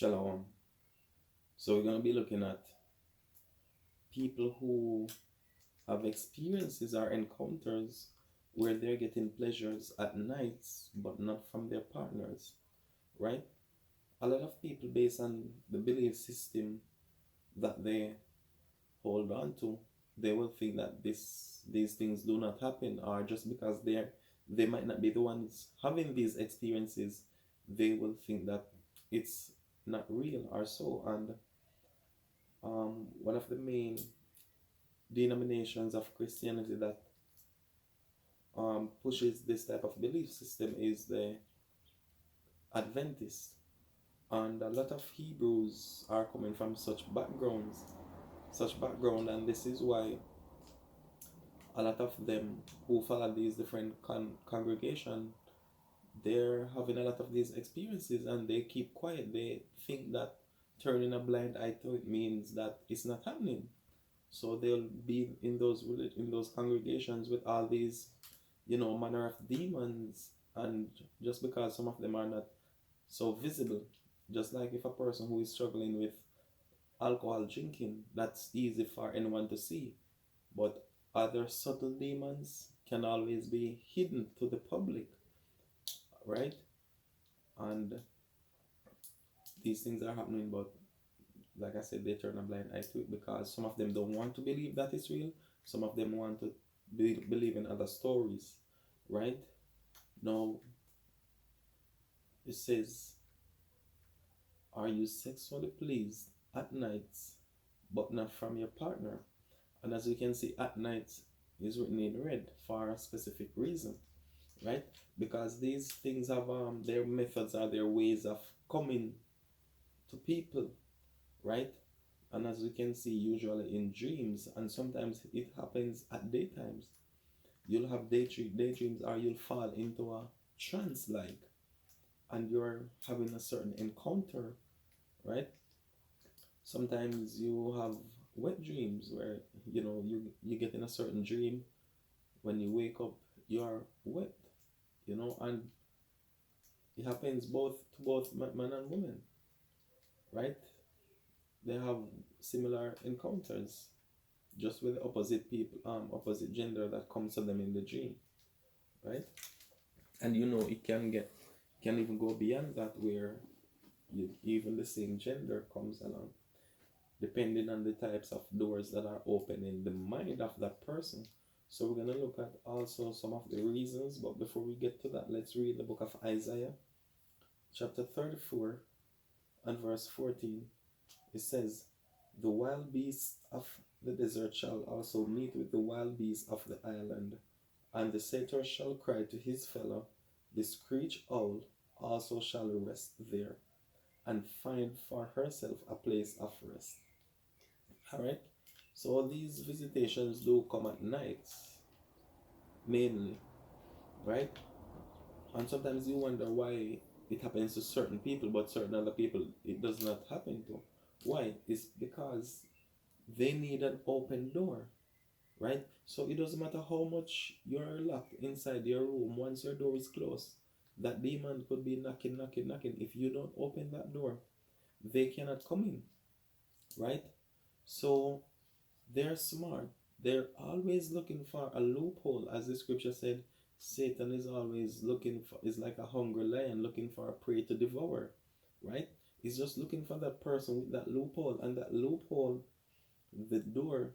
Shalom. So we're going to be looking at people who have experiences or encounters where they're getting pleasures at nights but not from their partners, right? A lot of people, based on the belief system that they hold on to, they will think that these things do not happen, or just because they might not be the ones having these experiences, they will think that it's not real or so. And one of the main denominations of Christianity that pushes this type of belief system is the Adventist. And a lot of Hebrews are coming from such background, and this is why a lot of them who follow these different congregation, they're having a lot of these experiences and they keep quiet. They think that turning a blind eye to it means that it's not happening. So they'll be in those congregations with all these, manner of demons, and just because some of them are not so visible, just like if a person who is struggling with alcohol drinking, that's easy for anyone to see, but other subtle demons can always be hidden to the public, right? And these things are happening, but like I said, they turn a blind eye to it because some of them don't want to believe that it's real. Some of them want to believe in other stories, right? Now, it says, are you sexually pleased at nights but not from your partner? And as you can see, at nights is written in red for a specific reason, right? Because these things have their methods or their ways of coming to people, right? And as we can see, usually in dreams, and sometimes it happens at daytimes. You'll have daydreams, or you'll fall into a trance like, and you're having a certain encounter, right? Sometimes you have wet dreams where you get in a certain dream. When you wake up, you're wet, and it happens both to both man and woman, right? They have similar encounters, just with opposite people, opposite gender that comes to them in the dream, right? And it can even go beyond that, where even the same gender comes along, depending on the types of doors that are open in the mind of that person. So we're going to look at also some of the reasons, but before we get to that, let's read the book of Isaiah, chapter 34 and verse 14. It says, the wild beasts of the desert shall also meet with the wild beasts of the island, and the satyr shall cry to his fellow, the screech owl also shall rest there, and find for herself a place of rest. Alright? So these visitations do come at nights, mainly, right? And sometimes you wonder why it happens to certain people, but certain other people it does not happen to. Why? It's because they need an open door, right? So it doesn't matter how much you're locked inside your room, once your door is closed, that demon could be knocking, knocking, knocking. If you don't open that door, they cannot come in, right? So they're smart. They're always looking for a loophole. As the scripture said, Satan is always is like a hungry lion looking for a prey to devour, right? He's just looking for that person with that loophole. And that loophole, the door,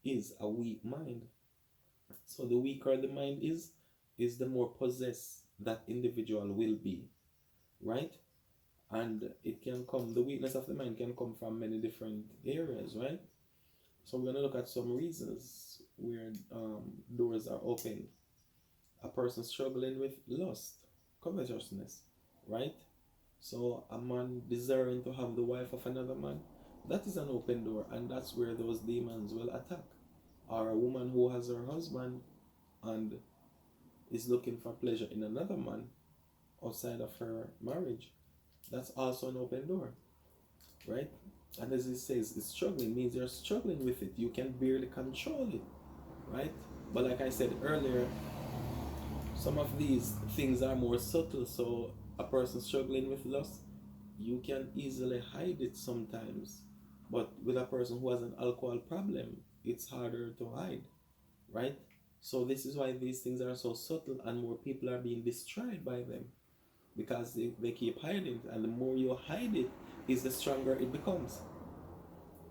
is a weak mind. So the weaker the mind is the more possessed that individual will be, right? And the weakness of the mind can come from many different areas, right? So we're going to look at some reasons where doors are open. A person struggling with lust, covetousness, right? So a man desiring to have the wife of another man, that is an open door, and that's where those demons will attack. Or a woman who has her husband and is looking for pleasure in another man outside of her marriage, that's also an open door, right? And as it says, it's struggling means you're struggling with it. You can barely control it, right? But like I said earlier, some of these things are more subtle. So a person struggling with lust, you can easily hide it sometimes. But with a person who has an alcohol problem, it's harder to hide, right? So this is why these things are so subtle and more people are being destroyed by them because they keep hiding, and the more you hide it is the stronger it becomes,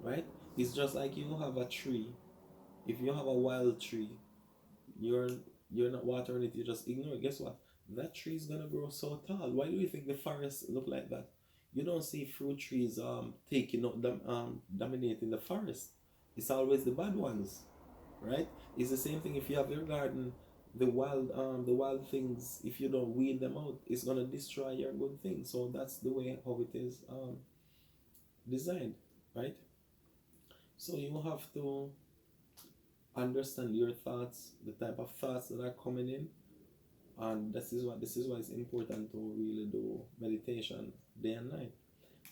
right? It's just like you have a tree. If you have a wild tree, you're you're not watering it, you just ignore it. Guess what? That tree is gonna grow so tall. Why do you think the forests look like that? You don't see fruit trees taking up dominating the forest. It's always the bad ones, right? It's the same thing if you have your garden. The wild things, if you don't weed them out, it's gonna destroy your good things. So that's the way how it is designed, right? So you have to understand your thoughts, the type of thoughts that are coming in, and this is why it's important to really do meditation day and night,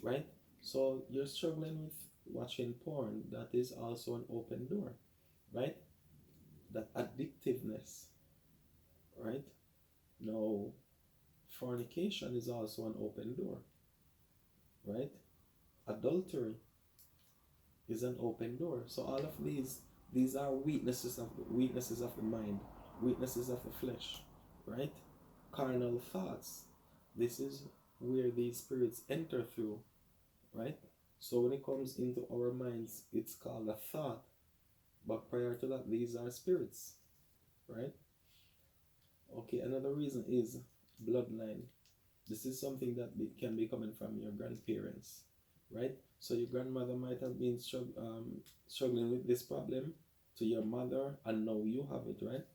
right? So you're struggling with watching porn, that is also an open door, right? That addictiveness, right? Now fornication is also an open door, right? Adultery is an open door. So all of these are weaknesses of the mind, weaknesses of the flesh, right? Carnal thoughts. This is where these spirits enter through, right? So when it comes into our minds, it's called a thought. But prior to that, these are spirits, right? Okay, another reason is bloodline. This is something that can be coming from your grandparents, right? So your grandmother might have been struggling with this problem to your mother, and now you have it, right?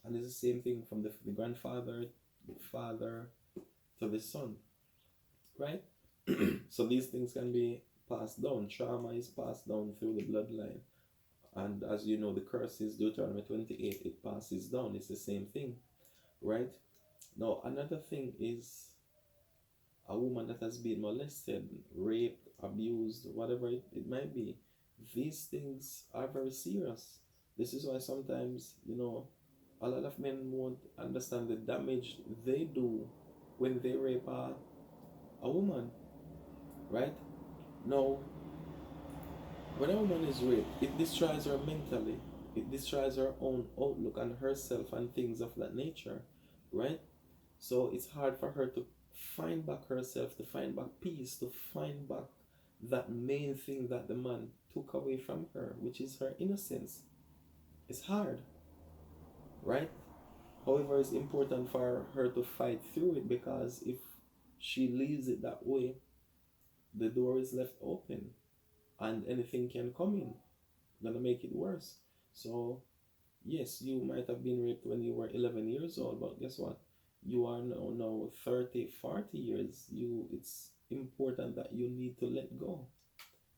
And it's the same thing from the grandfather, the father, to the son, right? So these things can be passed down. Trauma is passed down through the bloodline. And as you know, the curses, Deuteronomy 28, it passes down. It's the same thing, right? Now, another thing is a woman that has been molested, raped, abused, whatever it might be. These things are very serious. This is why sometimes, a lot of men won't understand the damage they do when they rape a woman, right? Now, when a woman is raped, it destroys her mentally. It destroys her own outlook on herself and things of that nature, right? So it's hard for her to find back herself, to find back peace, to find back that main thing that the man took away from her, which is her innocence. It's hard, right? However, it's important for her to fight through it, because if she leaves it that way, the door is left open and anything can come in, gonna make it worse. So yes, you might have been raped when you were 11 years old, but guess what? You are now 30, 40 years. It's important that you need to let go,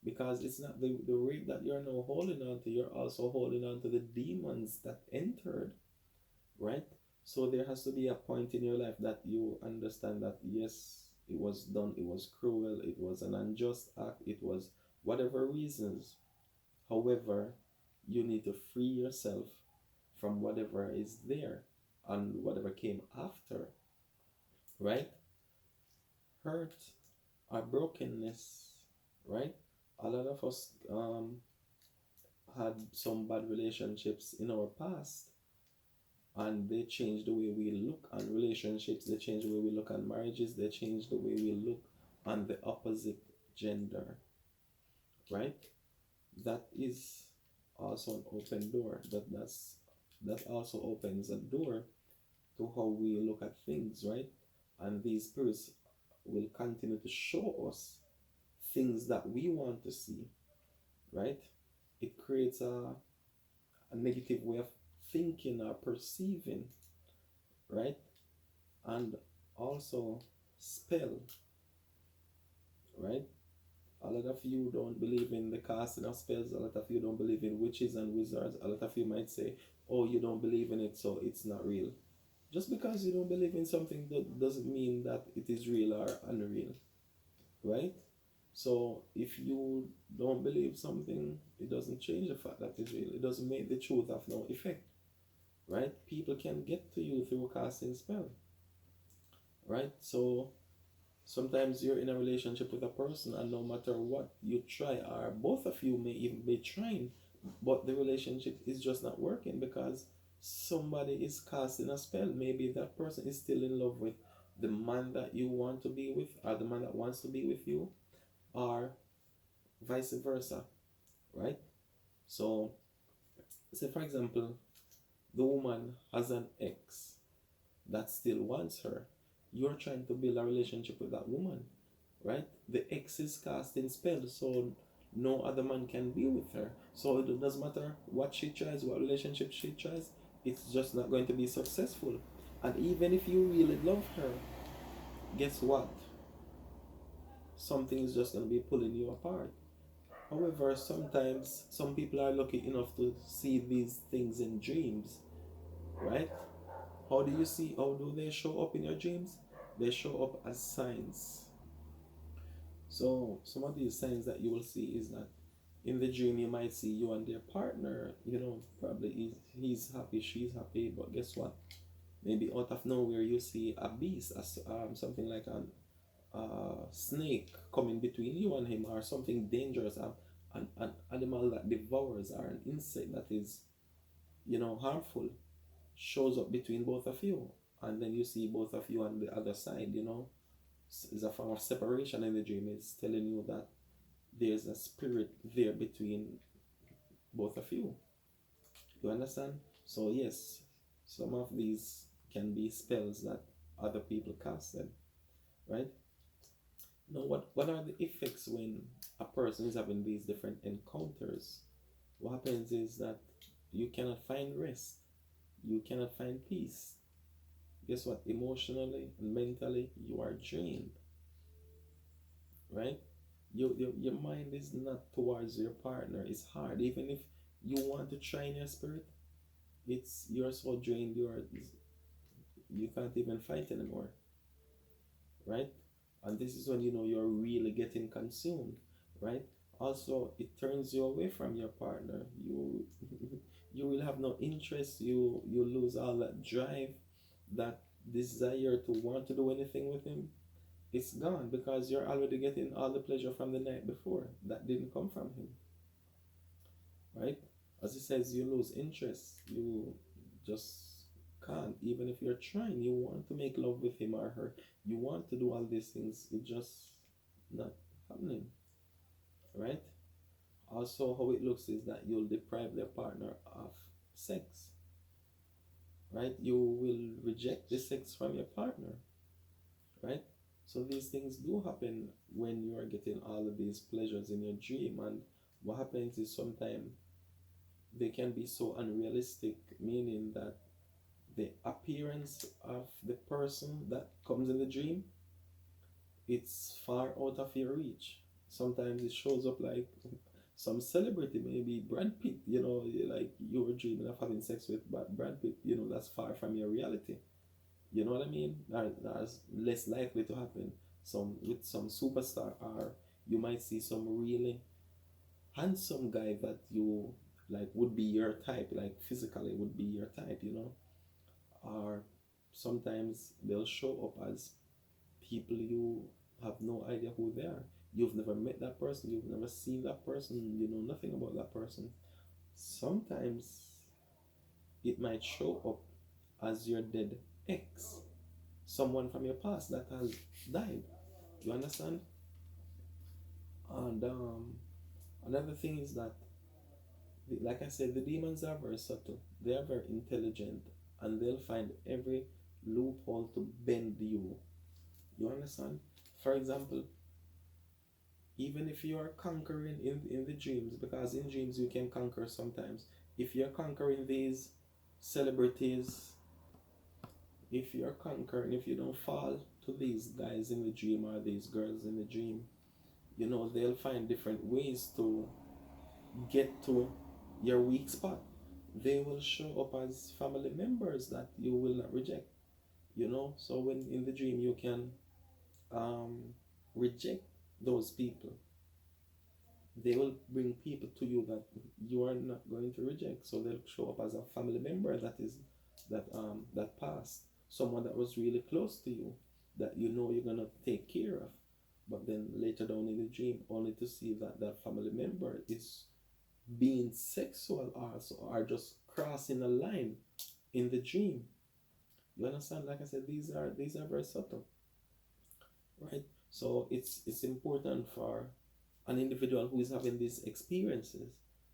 because it's not the rape that you're now holding on to, you're also holding on to the demons that entered, right? So there has to be a point in your life that you understand that yes, it was done, it was cruel, it was an unjust act, it was whatever reasons. However, you need to free yourself from whatever is there and whatever came after, right? Hurt or brokenness, right? A lot of us had some bad relationships in our past, and they change the way we look on relationships, they change the way we look on marriages, they change the way we look on the opposite gender, right? That is also an open door. That also opens a door to how we look at things, right? And these spirits will continue to show us things that we want to see, right? It creates a negative way of thinking or perceiving, right? And also spell, right? A lot of you don't believe in the casting of spells. A lot of you don't believe in witches and wizards. A lot of you might say, oh, you don't believe in it, so it's not real. Just because you don't believe in something, that doesn't mean that it is real or unreal, right? So if you don't believe something, it doesn't change the fact that it's real. It doesn't make the truth have no effect, right? People can get to you through casting spell, right? So Sometimes you're in a relationship with a person, and no matter what you try, or both of you may even be trying, but the relationship is just not working because somebody is casting a spell. Maybe that person is still in love with the man that you want to be with, or the man that wants to be with you, or vice versa, right? So, say for example, the woman has an ex that still wants her. You're trying to build a relationship with that woman, right? The ex is casting spells, so no other man can be with her. So it doesn't matter what she tries, what relationship she tries, it's just not going to be successful. And even if you really love her, guess what? Something is just going to be pulling you apart. However, sometimes some people are lucky enough to see these things in dreams, right? How do you see, how do they show up in your dreams? They show up as signs. So some of these signs that you will see is that in the dream you might see you and their partner, probably he's happy, she's happy, but guess what? Maybe out of nowhere you see a beast, as something like a snake coming between you and him, or something dangerous, an animal that devours, or an insect that is, harmful, shows up between both of you, and then you see both of you on the other side. Is a form of separation in the dream. It's telling you that there's a spirit there between both of you. You understand? So yes, some of these can be spells that other people casted, right? Now, what are the effects when a person is having these different encounters? What happens is that you cannot find rest, you cannot find peace. Guess what? Emotionally and mentally, you are drained, right? Your mind is not towards your partner. It's hard. Even if you want to try in your spirit, you're so drained, you can't even fight anymore, right? And this is when you know you're really getting consumed, right? Also, it turns you away from your partner. You will have no interest. You lose all that drive, that desire to want to do anything with him. It's gone because you're already getting all the pleasure from the night before that didn't come from him, right? As it says, you lose interest. You just can't. Even if you're trying, you want to make love with him or her. You want to do all these things. It's just not happening, right? Also, how it looks is that you'll deprive their partner of sex, right? You will reject the sex from your partner, right? So these things do happen when you are getting all of these pleasures in your dream. And what happens is sometimes they can be so unrealistic, meaning that the appearance of the person that comes in the dream, it's far out of your reach. Sometimes it shows up like some celebrity, maybe Brad Pitt, like you were dreaming of having sex with Brad Pitt, that's far from your reality. You know what I mean? That's less likely to happen. Some superstar, or you might see some really handsome guy that you like would be your type, like physically would be your type, or sometimes they'll show up as people you have no idea who they are. You've never met that person, you've never seen that person, you know nothing about that person. Sometimes it might show up as your dead ex, someone from your past that has died. You understand? And another thing is that, like I said, the demons are very subtle. They are very intelligent, and they'll find every loophole to bend you. You understand? For example, even if you are conquering in the dreams, because in dreams you can conquer sometimes. If you're conquering these celebrities, if you're conquering, if you don't fall to these guys in the dream or these girls in the dream, they'll find different ways to get to your weak spot. They will show up as family members that you will not reject. So when in the dream you can um, reject those people, they will bring people to you that you are not going to reject. So they'll show up as a family member that passed, someone that was really close to you. that you know you're gonna take care of, but then later down in the dream, only to see that that family member is being sexual also, or just crossing a line in the dream. You understand? Like I said, these are very subtle, right? So it's important for an individual who is having these experiences,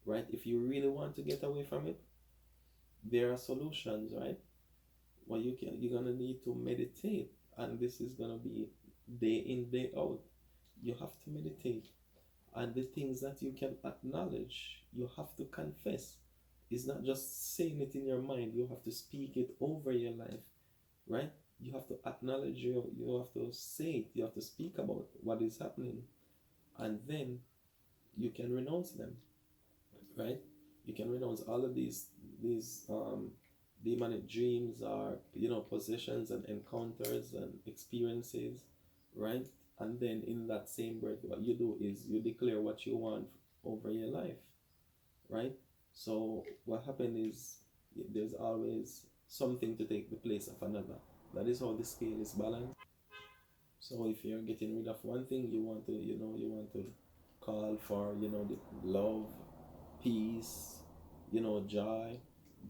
right? If you really want to get away from it, there are solutions, right? Well, you're gonna need to meditate, and this is gonna be day in, day out. You have to meditate, and the things that you can acknowledge, you have to confess. It's not just saying it in your mind, you have to speak it over your life, right? You have to acknowledge, you have to say it, you have to speak about what is happening, and then you can renounce them, right? You can renounce all of these demonic dreams, or possessions and encounters and experiences, right? And then in that same breath, what you do is you declare what you want over your life, right? So what happened is there's always something to take the place of another. That is how the scale is balanced. So if you're getting rid of one thing, you want to call for, the love, peace, joy,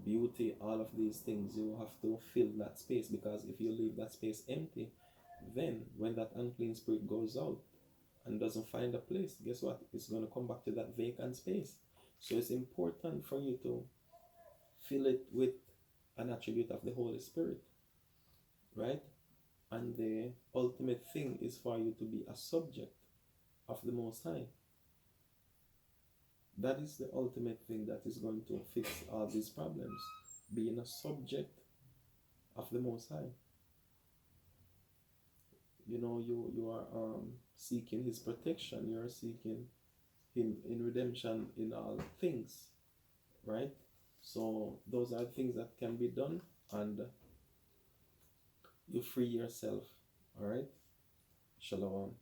beauty, all of these things. You have to fill that space, because if you leave that space empty, then when that unclean spirit goes out and doesn't find a place, guess what? It's going to come back to that vacant space. So it's important for you to fill it with an attribute of the Holy Spirit, right? And the ultimate thing is for you to be a subject of the Most High. That is the ultimate thing that is going to fix all these problems. Being a subject of the Most High. You are seeking His protection. You are seeking Him in redemption in all things, right? So those are things that can be done, and you free yourself. All right. Shalom.